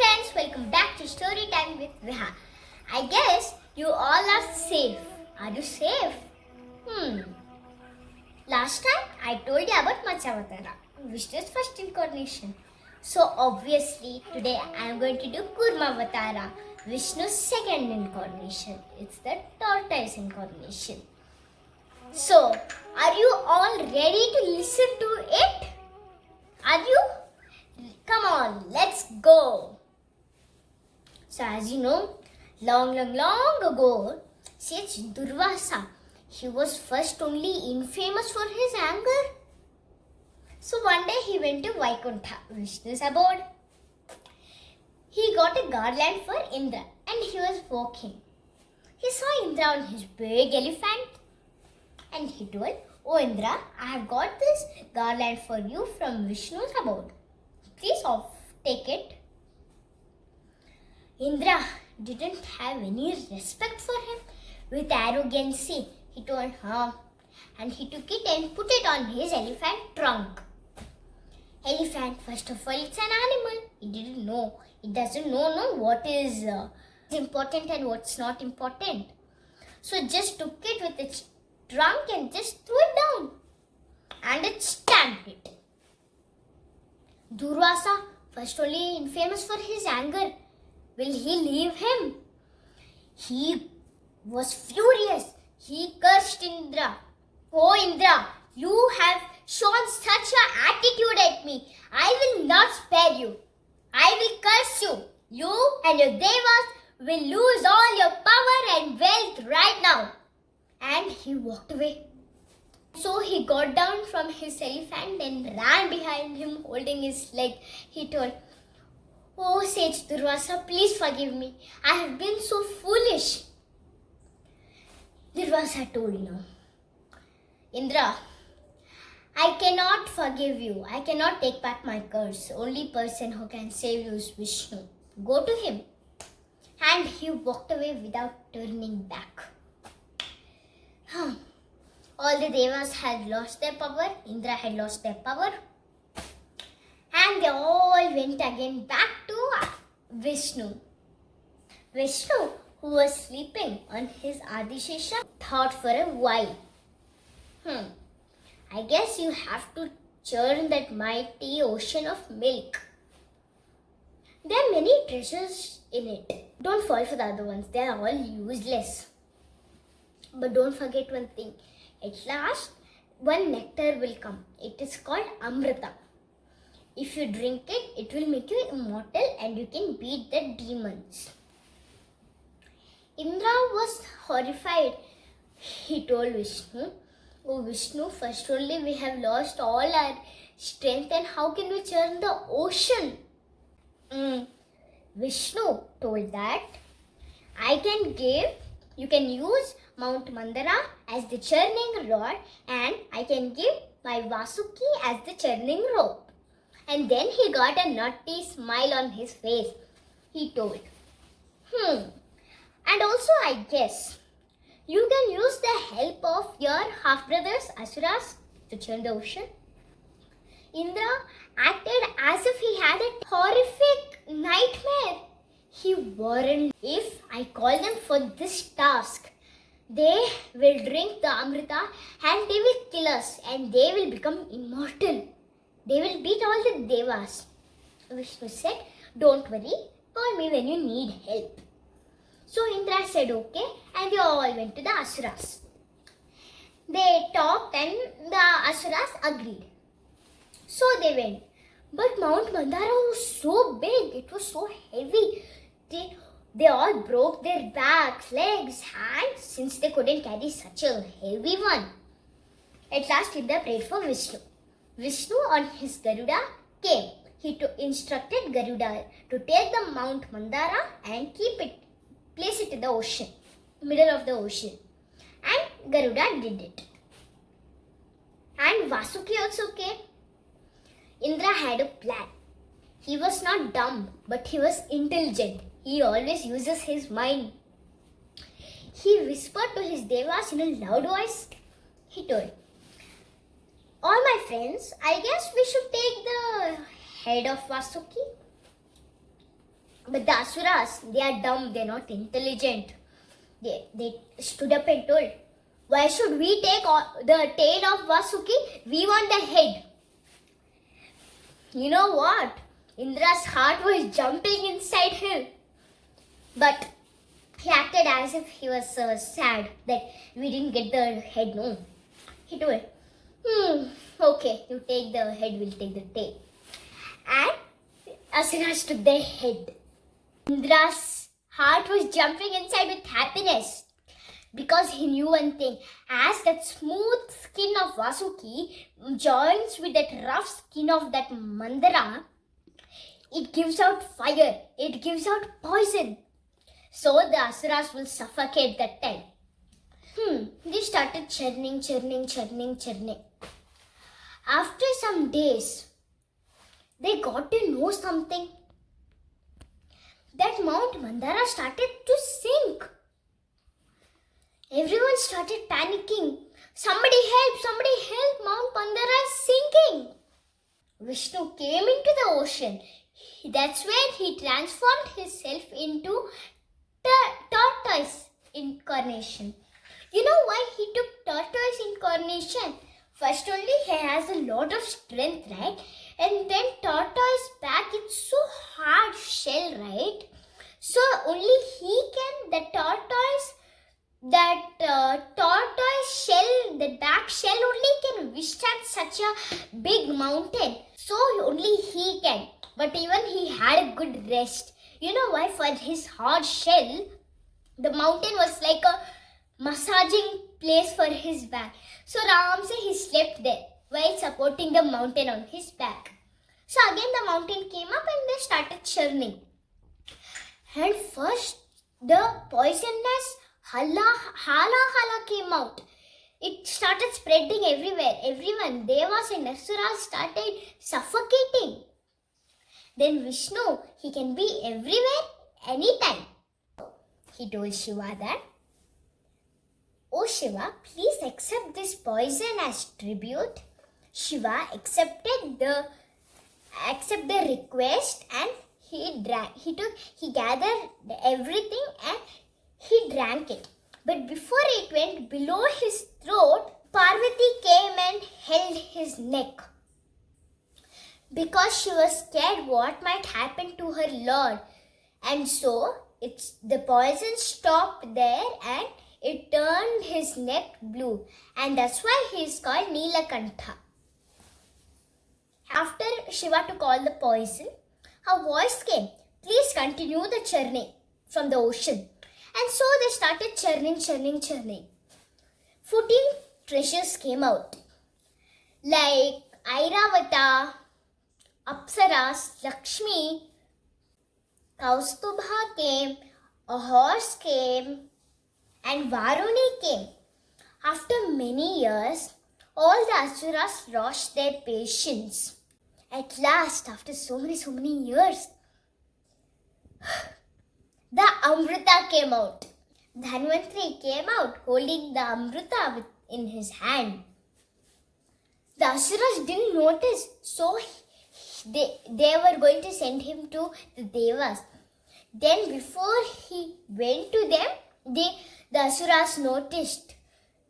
friends, welcome back to Story Time with Viha. I guess you all are safe. Are you safe? Last time I told you about Matsyavatara, Vishnu's first incarnation. So obviously today I am going to do Kurmavatara, Vishnu's second incarnation. It's the tortoise incarnation. So, are you all ready to listen to it? Are you? Come on, let's go. So as you know, long ago, sage Durvasa, he was first only infamous for his anger. So one day he went to Vaikuntha, Vishnu's abode. He got a garland for Indra and he was walking. He saw Indra on his big elephant and he told, "Oh Indra, I have got this garland for you from Vishnu's abode. Please take it." Indra didn't have any respect for him. With arrogancy, he told, and he took it and put it on his elephant trunk. Elephant, first of all, it's an animal. It doesn't know what is important and what's not important. So it just took it with its trunk and just threw it down. And it stamped it. Durvasa, first only infamous for his anger. Will he leave him? He was furious. He cursed Indra. "Oh Indra, you have shown such an attitude at me. I will not spare you. I will curse you. You and your devas will lose all your power and wealth right now." And he walked away. So he got down from his elephant and ran behind him holding his leg. He told, "Oh sage Durvasa, please forgive me. I have been so foolish." Durvasa told, "Indra, I cannot forgive you. I cannot take back my curse. The only person who can save you is Vishnu. Go to him." And he walked away without turning back. All the devas had lost their power. Indra had lost their power. And they all went again back to Vishnu. Vishnu, who was sleeping on his Adishesha, thought for a while. I guess you have to churn that mighty ocean of milk. There are many treasures in it. Don't fall for the other ones. They are all useless. But don't forget one thing. At last, one nectar will come. It is called Amrita. If you drink it, it will make you immortal and you can beat the demons. Indra was horrified. He told Vishnu, "Oh Vishnu, first only we have lost all our strength and how can we churn the ocean?" Vishnu told that, you can use Mount Mandara as the churning rod and I can give my Vasuki as the churning rope. And then he got a naughty smile on his face. He told, and also I guess you can use the help of your half-brothers, Asuras, to churn the ocean. Indra acted as if he had a horrific nightmare. He warned, "If I call them for this task, they will drink the Amrita and they will kill us and they will become immortal. They will beat all the devas." Vishnu said, "Don't worry, call me when you need help." So Indra said okay and they all went to the Asuras. They talked and the Asuras agreed. So they went. But Mount Mandara was so big, it was so heavy. They all broke their backs, legs, hands since they couldn't carry such a heavy one. At last Indra prayed for Vishnu. Vishnu on his Garuda came. He instructed Garuda to take the Mount Mandara and place it in the ocean, middle of the ocean. And Garuda did it. And Vasuki also came. Indra had a plan. He was not dumb, but he was intelligent. He always uses his mind. He whispered to his devas in a loud voice. He told, "All my friends, I guess we should take the head of Vasuki." But the Asuras, they are dumb, they're not intelligent. They stood up and told, why should we take the tail of Vasuki? We want the head. You know what? Indra's heart was jumping inside him. But he acted as if he was sad that we didn't get the head. No. He told, okay, you take the head, we'll take the tail. And Asuras took the head. Indra's heart was jumping inside with happiness because he knew one thing. As that smooth skin of Vasuki joins with that rough skin of that Mandara, it gives out fire, it gives out poison. So the Asuras will suffocate that time. They started churning. After some days, they got to know something. That Mount Mandara started to sink. Everyone started panicking. Somebody help, Mount Mandara is sinking. Vishnu came into the ocean. That's when he transformed himself into tortoise incarnation. You know why he took tortoise incarnation? First only he has a lot of strength, right? And then tortoise back, it's so hard shell, right? So only he can, the tortoise shell, the back shell only can withstand such a big mountain. So only he can. But even he had a good rest. You know why? For his hard shell, the mountain was like a massaging place for his back. So Ramse, he slept there while supporting the mountain on his back. So again the mountain came up and they started churning. And first the poisonous hala came out. It started spreading everywhere. Everyone, Devas and Asuras started suffocating. Then Vishnu, he can be everywhere, anytime. He told Shiva that, "Oh Shiva, please accept this poison as tribute." Shiva accepted the request and he gathered everything and he drank it. But before it went below his throat, Parvati came and held his neck because she was scared what might happen to her lord. And so the poison stopped there and it turned his neck blue, and that's why he is called Neelakantha. After Shiva took all the poison, a voice came, "Please continue the churning," from the ocean. And so they started churning. 14 treasures came out, like Airavata, Apsaras, Lakshmi, Kaustubha came, a horse came, and Varuni came. After many years, all the Asuras lost their patience. At last, after so many years, the Amrita came out. Dhanvantari came out holding the Amrita in his hand. The Asuras didn't notice, so they were going to send him to the Devas. Then before he went to them, the Asuras noticed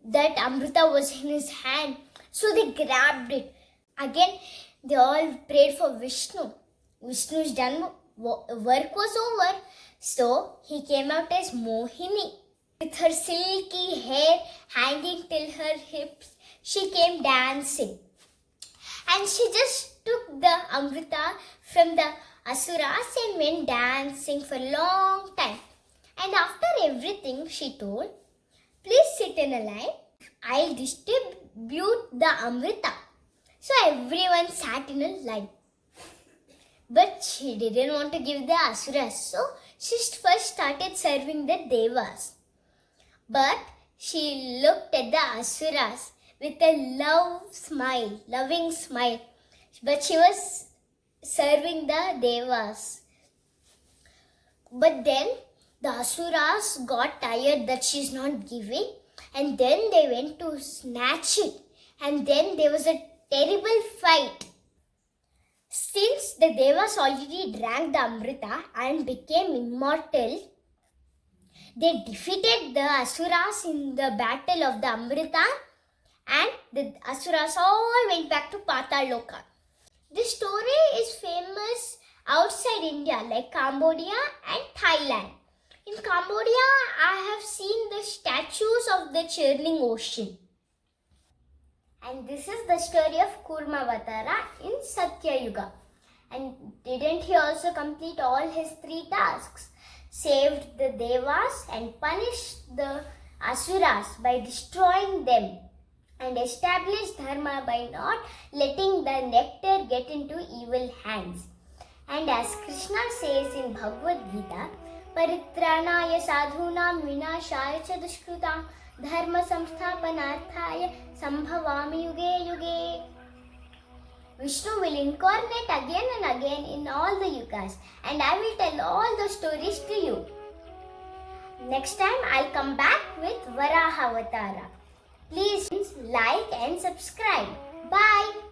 that Amrita was in his hand. So they grabbed it. Again, they all prayed for Vishnu. Vishnu's work was over. So he came out as Mohini. With her silky hair hanging till her hips, she came dancing. And she just took the Amrita from the Asuras and went dancing for a long time. And after everything, she told, "Please sit in a line. I'll distribute the Amrita." So everyone sat in a line. But she didn't want to give the Asuras. So she first started serving the Devas. But she looked at the Asuras with a loving smile. But she was serving the Devas. But then the Asuras got tired that she's not giving, and then they went to snatch it. And then there was a terrible fight. Since the Devas already drank the Amrita and became immortal, they defeated the Asuras in the battle of the Amrita, and the Asuras all went back to Patal-loka. This story is famous outside India like Cambodia and Thailand. In Cambodia, I have seen the statues of the churning ocean. And this is the story of Kurmavatara in Satya Yuga. And didn't he also complete all his 3 tasks? Saved the Devas and punished the Asuras by destroying them, and established Dharma by not letting the nectar get into evil hands. And as Krishna says in Bhagavad Gita, Paritranaya sadhunam vinashaya cha dushkrutam dharma samsthapanarthaya sambhavami yuge yuge. Vishnu will incarnate again and again in all the yugas, and I will tell all the stories to you. Next time I'll come back with Varaha Avatara. Please like and subscribe. Bye.